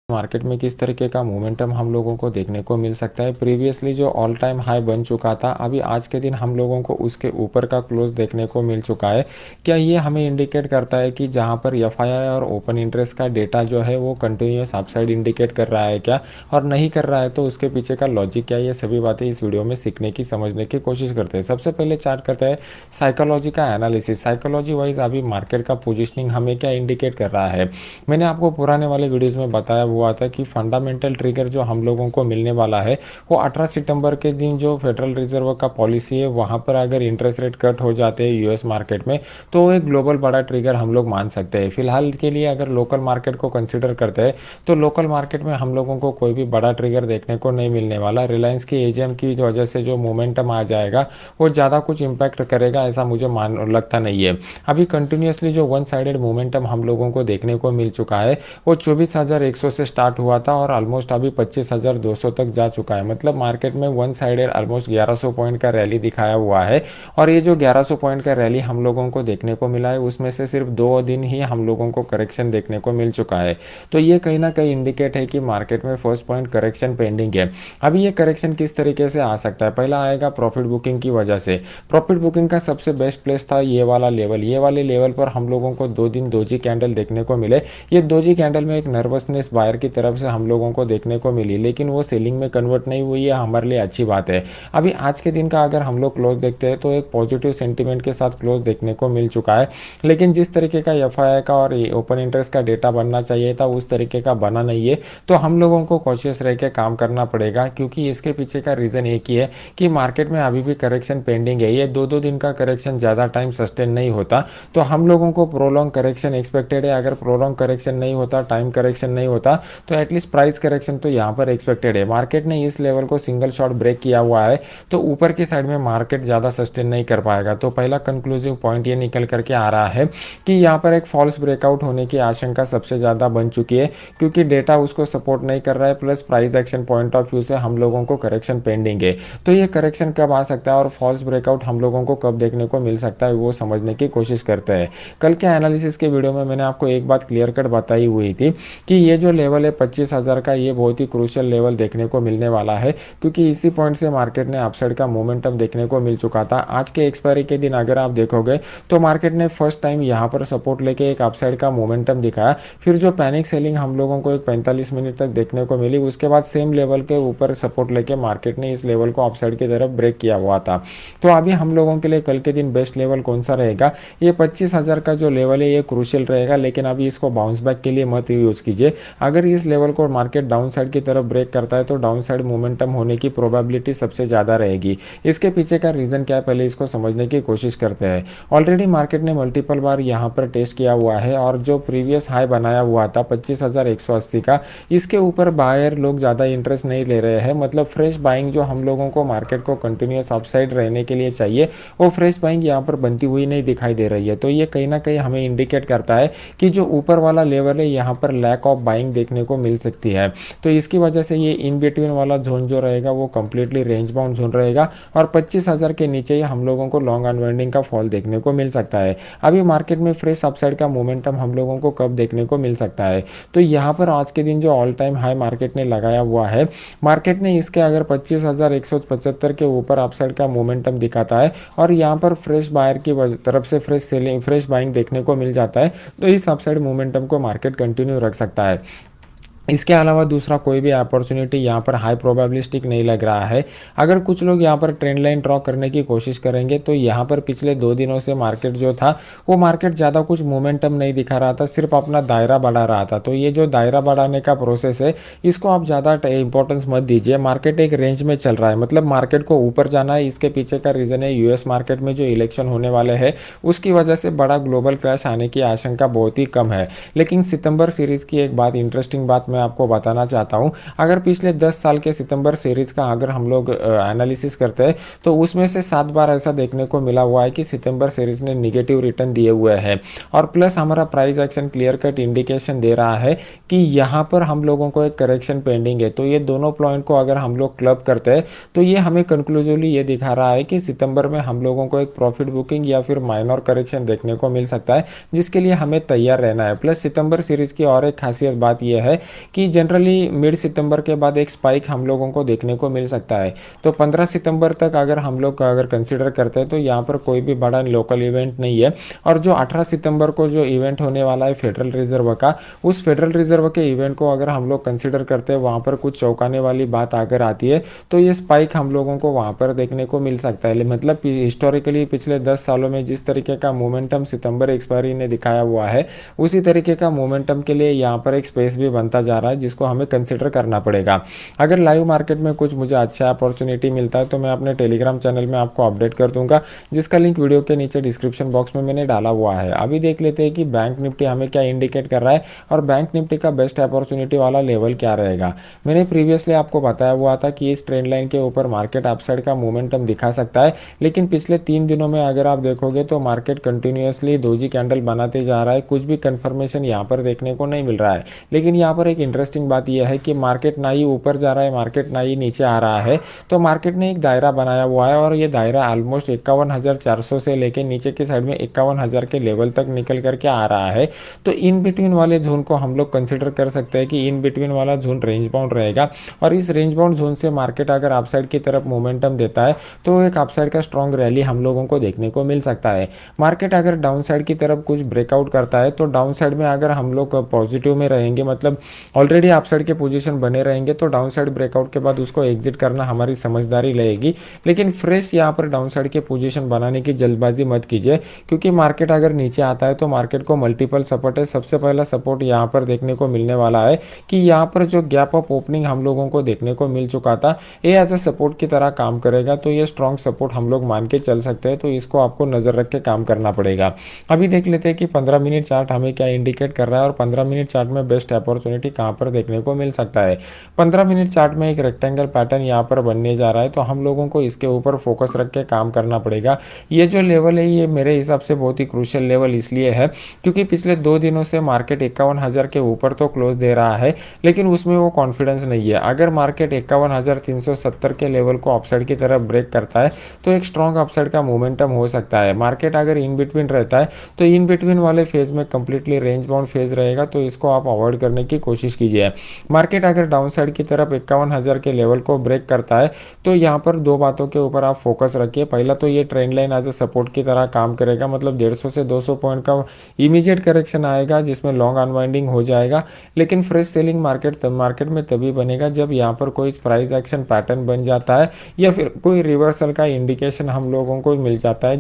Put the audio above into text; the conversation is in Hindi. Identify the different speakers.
Speaker 1: मार्केट में किस तरीके का मोमेंटम हम लोगों को देखने को मिल सकता है। प्रीवियसली जो ऑल टाइम हाई बन चुका था, अभी आज के दिन हम लोगों को उसके ऊपर का क्लोज देखने को मिल चुका है। क्या ये हमें इंडिकेट करता है कि जहां पर एफआईआई और ओपन इंटरेस्ट का डेटा जो है वो कंटिन्यूस अपसाइड इंडिकेट कर रहा है क्या, और नहीं कर रहा है तो उसके पीछे का लॉजिक क्या है, ये सभी बातें इस वीडियो में सीखने की समझने की कोशिश करते हैं। सबसे पहले चार्ट करते हैं साइकोलॉजी का एनालिसिस। साइकोलॉजी वाइज अभी मार्केट का पोजिशनिंग हमें क्या इंडिकेट कर रहा है। मैंने आपको पुराने वाले वीडियोज़ में बताया हुआ था कि फंडामेंटल ट्रिगर जो हम लोगों को मिलने वाला है वो 18 सितंबर के दिन जो फेडरल रिजर्व का पॉलिसी है वहाँ पर अगर इंटरेस्ट रेट कट हो जाते हैं यूएस मार्केट में, तो एक ग्लोबल बड़ा ट्रिगर हम लोग मान सकते हैं। फिलहाल के लिए अगर लोकल मार्केट को कंसिडर करते हैं तो लोकल मार्केट में हम लोगों को कोई भी बड़ा ट्रिगर देखने को नहीं मिलने वाला। रिलायंस की एजीएम की वजह से जो मोमेंटम आ जाएगा वो ज़्यादा कुछ इंपैक्ट करेगा ऐसा मुझे लगता नहीं है। अभी कंटिन्यूसली जो वन साइडेड मोमेंटम हम लोगों को देखने को मिल चुका है वो 24,100 से स्टार्ट हुआ था और ऑलमोस्ट अभी 25,200 तक जा चुका है। मतलब मार्केट में वन साइडेड ऑलमोस्ट 1100 पॉइंट का रैली दिखाया हुआ है। और ये जो 1100 पॉइंट का रैली हम लोगों को देखने को मिला है उसमें से सिर्फ 2 दिन ही हम लोगों को करेक्शन देखने को मिल चुका है। तो ये कहीं ना कहीं इंडिकेट है कि मार्केट में फर्स्ट पॉइंट करेक्शन पेंडिंग है। अभी ये करेक्शन किस तरीके से आ सकता है, पहला आएगा प्रॉफिट बुकिंग की वजह से। प्रॉफिट बुकिंग का सबसे बेस्ट प्लेस था ये वाला लेवल। ये वाले लेवल पर हम लोगों को 2 दिन दोजी कैंडल देखने को मिले। ये दोजी कैंडल में एक नर्वसनेस बायर की तरफ से हम लोगों को देखने को मिली, लेकिन वो सेलिंग में कन्वर्ट नहीं हुई है, हमारे लिए अच्छी बात है। अभी आज के दिन का अगर हम लोग क्लोज देखते हैं तो एक पॉजिटिव सेंटीमेंट के साथ क्लोज देखने को मिल चुका है। लेकिन जिस तरीके का एफआईआई का और ओपन इंटरेस्ट का डेटा बनना चाहिए था उस तरीके का बना नहीं है। तो हम लोगों को कॉशियस रह के काम करना पड़ेगा, क्योंकि इसके पीछे का रीज़न एक ही है कि मार्केट में अभी भी करेक्शन पेंडिंग है। ये 2-2 दिन का करेक्शन ज़्यादा टाइम सस्टेन नहीं होता। तो हम लोगों को प्रोलॉन्ग करेक्शन एक्सपेक्टेड है। अगर प्रोलॉन्ग करेक्शन नहीं होता, टाइम करेक्शन नहीं होता, तो एटलीस्ट प्राइस करेक्शन तो यहाँ पर एक्सपेक्टेड है। मार्केट ने इस लेवल को सिंगल शॉट ब्रेक किया हुआ है तो ऊपर की साइड में मार्केट ज़्यादा सस्टेन नहीं कर पाएगा। तो पहला कंक्लूसिव पॉइंट ये निकल करके आ रहा है कि यहाँ पर एक फॉल्स ब्रेकआउट होने की आशंका सबसे ज़्यादा बन चुकी है, क्योंकि डेटा उसको सपोर्ट नहीं कर रहा है, plus price action point of view से हम लोगों को करेक्शन पेंडिंग है। तो ये करेक्शन कब आ सकता है और फॉल्स ब्रेकआउट हम लोगों को कब देखने को मिल सकता है वो समझने की कोशिश करते हैं। कल के एनालिसिस के वीडियो में मैंने आपको एक बात क्लियर कट बताई हुई थी कि ये जो लेवल है 25,000 का, ये बहुत ही क्रूशियल लेवल देखने को मिलने वाला है, क्योंकि इसी पॉइंट से मार्केट ने अपसाइड का मोमेंटम देखने को मिल चुका था। आज के एक्सपायरी के दिन अगर आप देखोगे तो मार्केट ने फर्स्ट टाइम यहाँ पर सपोर्ट लेके एक अपसाइड का मोमेंटम दिखाया। फिर जो पैनिक सेलिंग हम लोगों को एक 45 मिनट तक देखने को मिली, उसके बाद सेम लेवल के ऊपर सपोर्ट लेके मार्केट ने इस लेवल को अपसाइड की तरफ ब्रेक किया हुआ था। तो अभी हम लोगों के लिए कल के दिन बेस्ट लेवल कौन सा रहेगा, ये 25,000 का जो लेवल है ये क्रूशियल रहेगा। लेकिन अभी इसको बाउंस बैक के लिए मत यूज कीजिए। अगर इस लेवल को मार्केट डाउन साइड की तरफ ब्रेक करता है तो डाउन साइड मोमेंटम होने की प्रोबेबिलिटी सबसे ज़्यादा रहेगी। इसके पीछे का रीज़न क्या है पहले इसको समझने की कोशिश करते हैं। ऑलरेडी मार्केट ने मल्टीपल बार यहाँ पर टेस्ट किया हुआ है और जो प्रीवियस हाई बनाया हुआ था 25,180 का, इसके ऊपर बायर लोग ज़्यादा इंटरेस्ट नहीं ले रहे हैं। मतलब फ्रेश बाइंग जो हम लोगों को मार्केट को कंटिन्यूस अपसाइड रहने के लिए चाहिए, वो फ्रेश बाइंग यहाँ पर बनती हुई नहीं दिखाई दे रही है। तो ये कहीं ना कहीं हमें इंडिकेट करता है कि जो ऊपर वाला लेवल है यहाँ पर लैक ऑफ बाइंग देखने को मिल सकती है। तो इसकी वजह से ये इन बिटवीन वाला जोन जो रहेगा वो कंप्लीटली रेंज बाउंड जोन रहेगा और 25,000 के नीचे ही हम लोगों को लॉन्ग अनवाइंडिंग का फॉल देखने को मिल सकता है। अभी मार्केट में फ्रेश अपसाइड का मोमेंटम हम लोगों को कब देखने को मिल सकता है, तो यहाँ पर आज के दिन जो ऑल टाइम हाई मार्केट ने लगाया हुआ है, मार्केट ने इसके अगर 25,175 के ऊपर अपसाइड का मोमेंटम दिखाता है और यहाँ पर फ्रेश बायर की तरफ से फ्रेश बाइंग देखने को मिल जाता है, तो इस अपसाइड मोमेंटम को मार्केट कंटिन्यू रख सकता है। इसके अलावा दूसरा कोई भी अपॉर्चुनिटी यहाँ पर हाई प्रोबेबिलिस्टिक नहीं लग रहा है। अगर कुछ लोग यहाँ पर ट्रेंड लाइन ड्रॉ करने की कोशिश करेंगे तो यहाँ पर पिछले 2 दिनों से मार्केट जो था वो मार्केट ज़्यादा कुछ मोमेंटम नहीं दिखा रहा था, सिर्फ अपना दायरा बढ़ा रहा था। तो ये जो दायरा बढ़ाने का प्रोसेस है इसको आप ज़्यादा इंपॉर्टेंस मत दीजिए। मार्केट एक रेंज में चल रहा है, मतलब मार्केट को ऊपर जाना है। इसके पीछे का रीज़न है यूएस मार्केट में जो इलेक्शन होने वाले हैं उसकी वजह से बड़ा ग्लोबल क्रैश आने की आशंका बहुत ही कम है। लेकिन सितंबर सीरीज़ की एक बात, इंटरेस्टिंग बात मैं आपको बताना चाहता हूं। अगर पिछले 10 साल के सितंबर सीरीज का अगर हम लोग एनालिसिस करते हैं तो उसमें से 7 बार ऐसा देखने को मिला हुआ है कि सितंबर सीरीज ने निगेटिव रिटर्न दिए हुए हैं। और प्लस हमारा price action clear cut indication दे रहा है कि यहाँ पर हम लोगों को एक करेक्शन पेंडिंग है। तो ये दोनों पॉइंट को अगर हम लोग क्लब करते हैं तो ये हमें कंक्लूसिवली ये दिखा रहा है कि सितंबर में हम लोगों को एक प्रॉफिट बुकिंग या फिर माइनर करेक्शन देखने को मिल सकता है, जिसके लिए हमें तैयार रहना है। प्लस सितंबर सीरीज की और एक खासियत बात यह है कि जनरली मिड सितंबर के बाद एक स्पाइक हम लोगों को देखने को मिल सकता है। तो 15 सितंबर तक अगर हम लोग अगर कंसिडर करते हैं तो यहाँ पर कोई भी बड़ा लोकल इवेंट नहीं है। और जो 18 सितंबर को जो इवेंट होने वाला है फेडरल रिजर्व का, उस फेडरल रिजर्व के इवेंट को अगर हम लोग कंसिडर करते हैं, वहाँ पर कुछ चौंकाने वाली बात अगर आती है तो ये स्पाइक हम लोगों को वहाँ पर देखने को मिल सकता है। मतलब हिस्टोरिकली पिछले 10 सालों में जिस तरीके का मोमेंटम सितंबर एक्सपायरी ने दिखाया हुआ है, उसी तरीके का मोमेंटम के लिए यहाँ पर एक स्पेस भी बनता जा रहा है, जिसको हमें कंसिडर करना पड़ेगा। अगर लाइव मार्केट में कुछ मुझे अच्छा अपॉर्चुनिटी मिलता है तो मैं अपने टेलीग्राम चैनल में आपको अपडेट कर दूंगा, जिसका लिंक वीडियो के नीचे डिस्क्रिप्शन बॉक्स में मैंने डाला हुआ है। अभी देख लेते हैं कि बैंक निफ्टी हमें क्या इंडिकेट कर रहा है और बैंक निफ्टी का बेस्ट अपॉर्चुनिटी वाला लेवल क्या रहेगा। मैंने प्रीवियसली आपको बताया हुआ था कि इस ट्रेंड लाइन के ऊपर मार्केट अपसाइड का मोमेंटम दिखा सकता है, लेकिन पिछले 3 दिनों में अगर आप देखोगे तो मार्केट कंटिन्यूअसली दोजी कैंडल बनाते जा रहा है। कुछ भी कंफर्मेशन यहाँ पर देखने को नहीं मिल रहा है। लेकिन यहाँ पर एक इंटरेस्टिंग बात यह है कि मार्केट ना ही ऊपर जा रहा है, मार्केट ना ही नीचे आ रहा है। तो मार्केट ने एक दायरा बनाया हुआ है और ये दायरा ऑलमोस्ट 51,400 से लेके नीचे की साइड में 51,000 के लेवल तक निकल करके आ रहा है। तो इन बिटवीन वाले जोन को हम लोग कंसिडर कर सकते हैं कि इन बिटवीन वाला जोन रेंज बाउंड रहेगा, और इस रेंज बाउंड जोन से मार्केट अगर अपसाइड की तरफ मोमेंटम देता है तो एक अपसाइड का स्ट्रॉन्ग रैली हम लोगों को देखने को मिल सकता है। मार्केट अगर डाउन साइड की तरफ कुछ ब्रेकआउट करता है तो डाउन साइड में अगर हम लोग पॉजिटिव में रहेंगे, मतलब ऑलरेडी अपसाइड के पोजीशन बने रहेंगे, तो डाउन साइड ब्रेकआउट के बाद उसको एग्जिट करना हमारी समझदारी रहेगी। लेकिन फ्रेश यहाँ पर डाउन साइड के पोजीशन बनाने की जल्दबाजी मत कीजिए, क्योंकि मार्केट अगर नीचे आता है तो मार्केट को मल्टीपल सपोर्ट है। सबसे पहला सपोर्ट यहाँ पर देखने को मिलने वाला है कि यहाँ पर जो गैप ऑफ ओपनिंग हम लोगों को देखने को मिल चुका था, ये एज ए सपोर्ट की तरह काम करेगा। तो ये स्ट्रॉन्ग सपोर्ट हम लोग मान के चल सकते हैं, तो इसको आपको नजर रख के काम करना पड़ेगा। अभी देख लेते हैं कि 15 मिनट चार्ट हमें क्या इंडिकेट कर रहा है और 15 मिनट चार्ट में बेस्ट अपॉर्चुनिटी कहाँ पर देखने को मिल सकता है। 15 मिनट चार्ट में एक रेक्टेंगल पैटर्न यहाँ पर बनने जा रहा है, तो हम लोगों को इसके ऊपर फोकस रख के काम करना पड़ेगा। ये जो लेवल है ये मेरे हिसाब से बहुत ही क्रूशियल लेवल इसलिए है क्योंकि पिछले 2 दिनों से मार्केट 51,000 के ऊपर तो क्लोज दे रहा है, लेकिन उसमें वो कॉन्फिडेंस नहीं है। अगर मार्केट 51,370 के लेवल को अपसाइड की तरफ ब्रेक करता है तो एक स्ट्रॉन्ग अपसाइड का मोमेंटम हो सकता है। मार्केट अगर इन बिटवीन रहता है तो इन बिटवीन वाले फेज में कंप्लीटली रेंज बाउंड फेज रहेगा, तो इसको आप अवॉइड करने की कोशिश कीजिए। मार्केट अगर डाउन साइड की तरफ 51,000 के लेवल को ब्रेक करता है तो यहाँ पर 2 बातों के ऊपर आप फोकस रखिए। पहला तो ये trend line as a support की तरह काम करेगा, मतलब 150 से 200 पॉइंट का इमीडिएट करेक्शन आएगा जिसमें लॉन्ग अनवाइंडिंग हो जाएगा। लेकिन फ्रेश सेलिंग मार्केट में तभी बनेगा जब यहाँ पर कोई प्राइस एक्शन पैटर्न बन जाता है या फिर कोई रिवर्सल का इंडिकेशन हम लोगों को मिल जाता है।